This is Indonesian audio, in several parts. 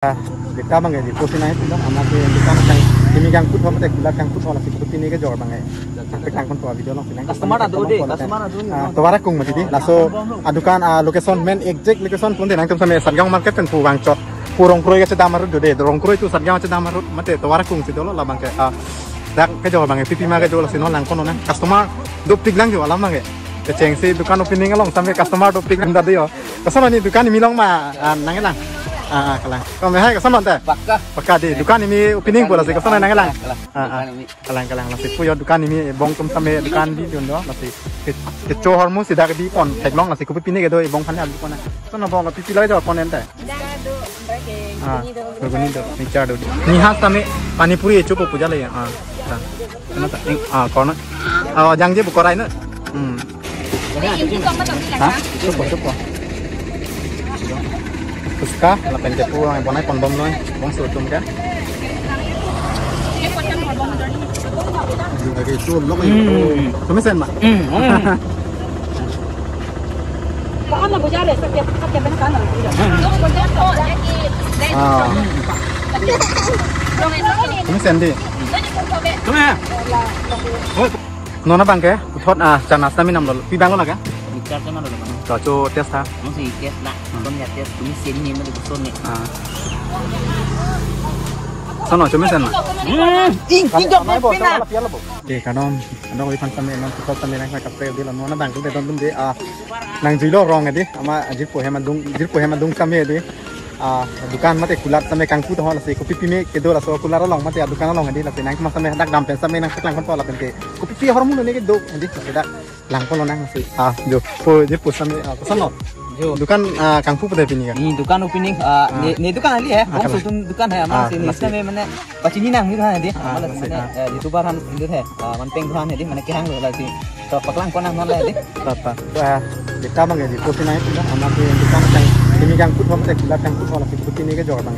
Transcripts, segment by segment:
Kita bang di posisi naik itu, anak kita macam ini yang put apa teh, bulat yang put orang sih put ini ke jauh bang sampai kangkon tua video long sinang. Customer ada deh, customer ada. Tuara kung mati di, laso adukan location main exact location pun tenang tu sampai sarjang market kan puang cot, purong kroy ke sedang marut deh, dorong kroy itu sarjang sedang marut, mati tuara kung situ lo lah bang ke, dak ke jauh bang, pipi mah ke jauh lasin orang kono nang, customer duplik lang jauh lama ke. Keceng si dukan opening along sampai customer duplik lang tadi yo. Kesana ni dukan ini milong mah nangin lang. Kalang. Kau mehai kesana teh? Pakka di. Dukan ini opening pula sih kesana nangin lang. Kalang. Masih puyo dukan ini bong tum sampai dukan di jondo masih kecoh hormu sih dah di pon. Teklong masih kupi pini gitu bong kan ada pon. Kesana bong pipi lagi jauh pon ente. Begini do. Nicar do. Nihas sampai panipuri cukup puja lagi. Kenapa? Kono. Jangan je bukorai nu. Cukup. Puska, lapen cepu yang ponai pon bom noy, bong sutum kan? Juga gitu, lo itu, cuma sen mak. Baka mabujale, sakit benar kan? Cuma sen di. Cuma. Nona bangke, uthot canas nami nam lo, pi bang lo naga? Bicara sama lo. Coba tes ta? Masih tes nak, ya tes, ini sini mana di sana. Sono cuma sen mak. Tinggal pina. Oke, kanom kau ikan sampai non tukar sampai nang kapte di lano na bang tu beton di nang jilo rong di, ama jirpo hemadung sampai di. Dukan mate kulat sampai kangku tu hola sih, kopi pime kedo lah so kular long mate dukan long di, tapi nang cuma sampai dak dampen sampai nang seklang kon pola pente. Kopi pi hormon ni ke do di, dak lang kon nang sih. Jo, po jirpo sampai kesana. Dukan kangku pada pini kan? Ini dukan opening, ni dukan ali ya, bong sutum dukan ya, ama sini sampai mana, pacini nang gitu kan di, mana youtuber han gitu ya, manteng tuhan di, mana kihang lo lagi, so paklang kon nang mana di. Tata, kita bang di posisi naik itu, anak dukan macam ini yang put apa teh, bulat yang put orang sih put ini ke jauh bang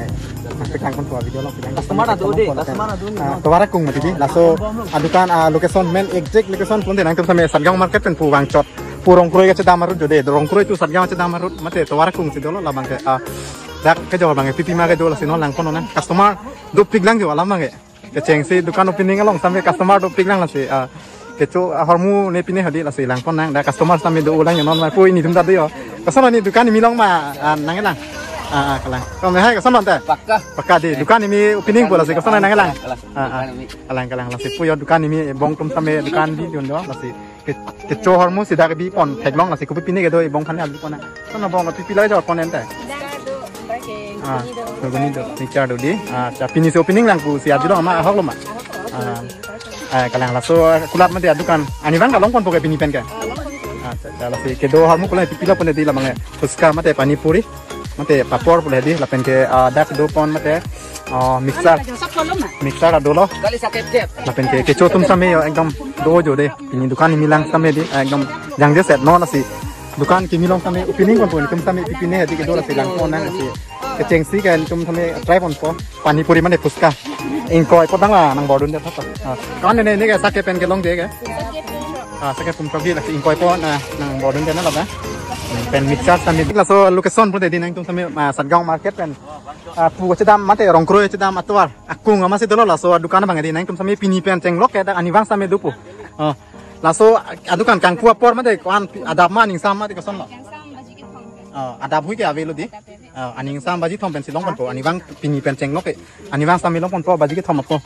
sampai kangkon tua video long. Customer ada deh, customer ada. Tuara kung mati di, laso adukan location main exact location pun tenang tu sampai sarjang market kan puang cot. Purong kroy ke sedang marut deh, dorong kroy itu sarjang sedang marut, mati tuara kung situ lo lah bang ke, dak ke jauh bang pipi mah ke jauh lasin orang kono nang, customer duplik lang jauh lama ke, keceng si dukan opening along sampai customer duplik lang lah sih, kecu hormu ne pini hadi lah sih lang kono nang, dak customer sampai do ulang yang non mah pui ini tum tadi yo, kesana ni dukan ini milong mah nangin lang, kalang, kau mehai kesana teh? Pakka di, dukan ini opening pula sih kesana nangin lang, kalang lah sih puyo dukan ini bong tum sampai dukan di jondo lah sih. Kecoh hormu sih dah di pon, teklong lah sih kupi pini gitu, bong kan ada pon. Sana bong pipi lagi jauh pon ente. Begini do, nicar do di. Pini si opening lang ku si ajulo ama ahok lo mak. Kalang laso kulat mati adukan. Ani bang kalong pon pakai pini pen ke. Kalau si kedo hormu kulat pipi lah pon di lah bang. Puska mati panipuri, mati papor boleh di, lapen ke dak do pon mati. Mixer ada loh. Lapen ke kecoh tum sampai yo ekdom dojo deh. Ini dukan ini milang sampai di ekdom yang dia set no nasi. Dukan kimi long sampai opening pun tum sampai pipine hati kedo nasi lang pon nang nasi. Keceng si kan tum sampai try pon po. Panipuri mana puska. Ingkoi potang lah nang bodun dia apa. Kan ini kayak sakit pen ke long dia ke. Sakit pun pergi lah si ingkoi po nang bodun dia nala ba. Pen mixer sampai laso location pun tadi nang tum sampai Satgaon market pen. Pu cedam mate rong kroy cedam atuar. Aku ngama si tolo laso adukan bang di nang tum sampai pini pen cenglok ya ani bang sampai dupu. Laso adukan kangku apor mate kan ada maning sama di kason lo. Ada bui ke avelo di. Aning sam baji thom pen silong pon po ani bang pini pen cenglok ke. Ani bang sampai long pon po baji ke thom po.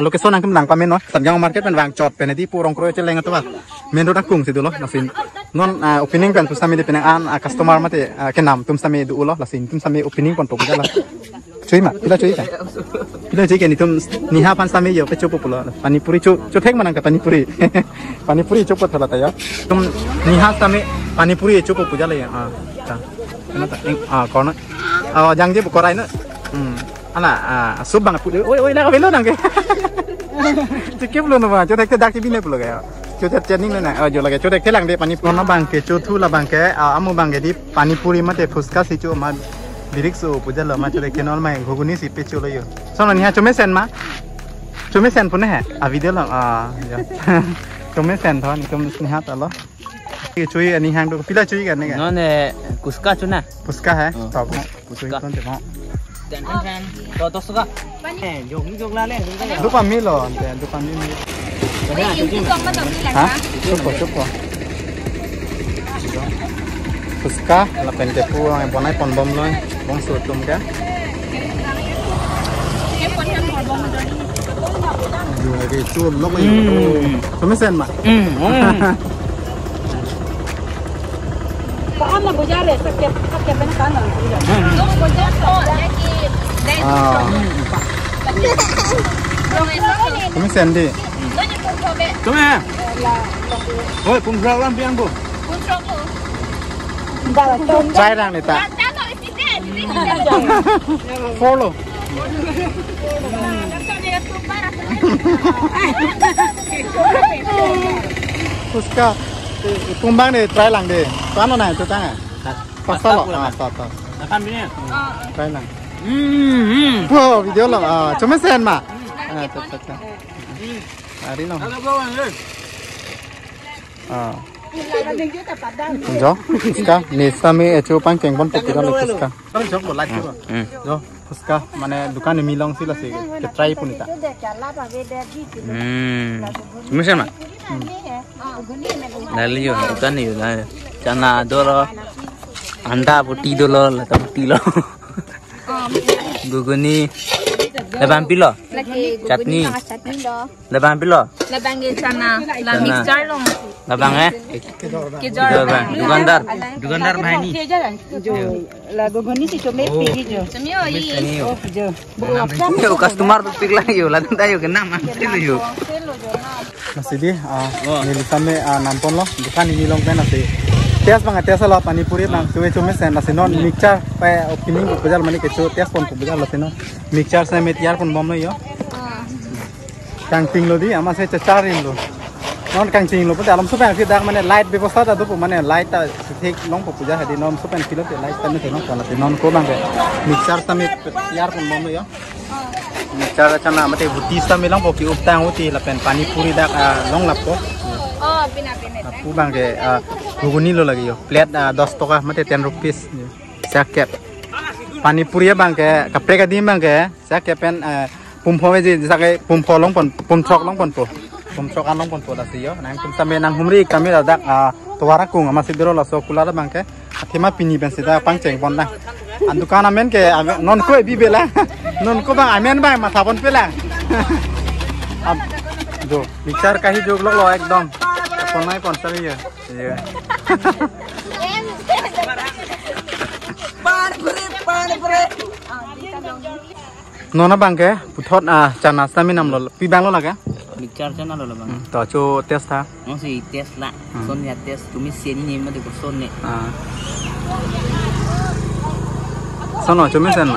Location nang tum lang pamen no. Satgaon market pen bang cot pen di pu rong kroy celeng atuar. Main road akung si tolo lasin. Non opening pen tum sampai di penang customer mate kenam tum sampai du ulo lasin tum sampai opening pon po kala. Cuy mak, kita cuy kan? Kita cuy kan itu niha pan sampai yo pe cukup pula. Panipuri cu tek manang ke panipuri. Panipuri cukup pula ta ya. Tum niha sampai panipuri cukup puja le ya. Kenapa? Kono. Jang je bukorai na. Ala sub bang pu. Oi la velo nang ke. Cekip lo no ba, cu tek dak bine pula ya. Cu tek chening na. Jo lagi cu tek telang de panipuri na bang ke cu thu la bang ke amu bang ke di panipuri mate fuska si cu ma Dirik so puja lo ma cure kenal mai ghugni si pe chulo yo. Sono ni ha chume sen ma. Chume sen pun hai. Video lo chume sen thon tum ni ha ta lo. Cuy ani hang do pila cuy kan ne. Nó này Puska chứ nè. Puska है. Tao cũng. Puska. dan kan to suka jong la le Dupa mi lo ante dupa mi. Hah? Cukup. Puska la pente pu ang bonai pon bom loy bong su tum ka. Yo lagi chul lok ni. Semesen ma. Paano bujare sakit benakan lang. Semesen di. Tome. Oi, pun rau lam piang bu. Try lang ni ta. Follow. Puska tumbang ni try lang di. Paano na ito tanga? Pasal lo. Stop. Makan ni. Try lang. Wow, video lo. Cuma sen ma. Cek. Ari lo. Jo, puska. Ni sami echo pangkeng pon pokira lo puska. Kan jok lo like lo. Jo, puska. Mane dukan ni milong sila si. Ke try pun ita. Cuma sen ma. Nali yo, dukan ni yo. Chana dolo. Anda putih dolo, lata putih lo. Guguni. Leban pilo. Chutney. Leban pilo. Lebang chana, la mixture long. Lebang Dukandar main ni. La gogoni si chome pigi jo. Semio i. Jo. Yo customer tu pig lang yo, ladan tayo kena mati tu yo. Nasi di, ni sami nampon lo. Dukan ni milong kan nasi. Tias bang tias lo pani puri bang. Tuwe cuma sen nasi non mixture. Pe opening ko bejal mani kecu tias pon ko bejal nasi non. Mixture saya metiar pun bom lo yo. Kangting lo di, ama saya cecarin lo. Non kangting lo, pada alam supen kita mana light beposta tu pun mana light ta tik long pun puja hadi non supen kilo te light ta ni non kalau te non ko bang mixture saya metiar pun bom lo yo. Mixture cana mate buti saya long poki uptang uti lapen pani puri dak long lapo. Oh, pina. Aku bang ke guguni lo lagi yo. Plate 10 toka mate 10 rupees. Sakep. Pani puri bang ke kapre ka dim bang ke sakep pen pumpho me ji sakai pumpho long pon pumchok long pon po. Pumchok an long pon po da si yo. Nang tum same nang humri kami dak tuara kung ama sidro la so kula bang ke athema pini ben sida pangcheng pon na. An dukan amen ke non ko bi bela. Non ko bang amen bang ma sabon pela. Ab jo mixer kahi jog lo ekdom. Konai pon sami ya. Iya. Nona bang ke puthot chana sami nam lo pi bang lo la ke Mixture chana lo bang. To cho test ha. No si test la. Son ya test tumi seni ni mate ko son ne. Sono cho me sen ma.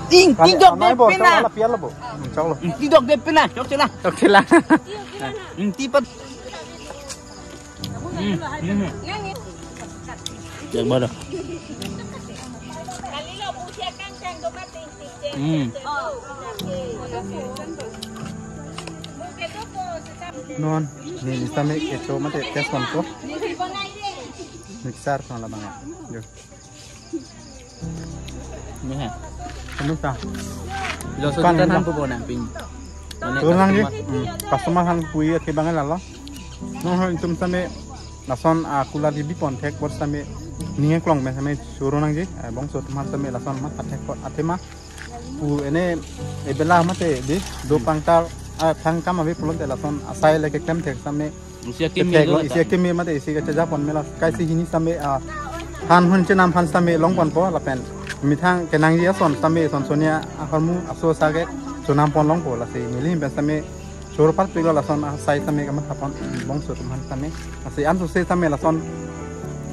Ting dok de bo pena. la piala bo. Chok lo. Ting dok de pena. Chok chela. Chok chela. Tipat. Jangan bodoh. Non, ni sami kecho mate test pon ko. Mixer sono la bang. Jo. Ni ha. Kamu ta. Lo so tan po nang ping. Tu nang ni. Customer han kui ke bangal la lo. No ho tum sami nason kula di pon thek bor sami ninge klong me sami suru nang ji bong so tum sami lason ma thek ko atema pu ene e bela mate di do pangtar thang kam ave pulon de lason asai le ke kem thek sami isia kimi mate isi ke ja pon mela kai si hini sami han hun che nam han sami long pon po la pen mi thang ke nang ji son sami son sonia harmu aso sa ke sunam pon long po la si mili ben sami Suru part pilo lason asai sami kamat hapon bong so tuman sami asai an se sami lason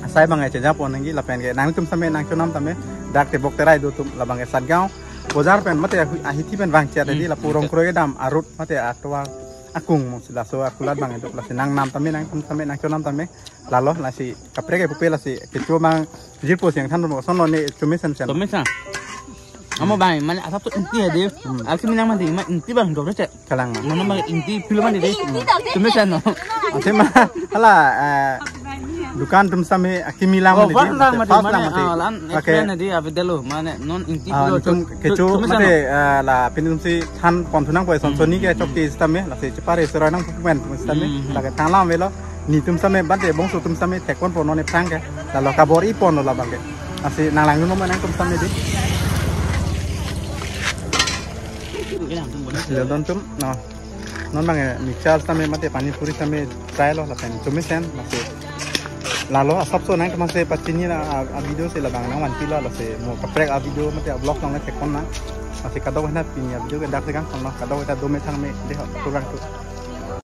asai bangai ceja pon ngi lapen ge nang tum sami nang chunam tame dak te bok terai do tum labang ge satgaon bozar pen mate ahiti pen bang cia di la purong kroge dam arut mate atwa akung mo sila so akulat bang do lasi nang nam tame nang tum sami nang chunam tame lalo lasi kapre ge pupe lasi kecu mang jirpo siang than mo son ni chumi sen sen Amo bang, mana asap tu inti ada. Aku minang mandi, mana inti bang dokter cek. Kalang Mana bang inti film mandi deh. Cuma sana. Tema hala dukan tum same akimilang Oh, mati parang mati pas mana? mati Lan oke explain nanti apa dulu mana non inti tum kecu mati la pinum si han pon tunang boy son soni ke chok ki stame la se chepare sera nang pukmen stame la ke tanglam velo ni tum same bante bong su tum same tekon pono ne prang ke la lo kabor i pono la bangke asi nang lang no mana tum same di ya don tum no non bange mixer same mate pani puri same try lo la pen tum sen mate lalu asap so nang kemase pacini na a video se la bang nang wan pila la se mo kaprek a video mate a blog nang ne tekon na masih kadau hena pinya video ke dak sekang kono kadau ta do me thang me de program tu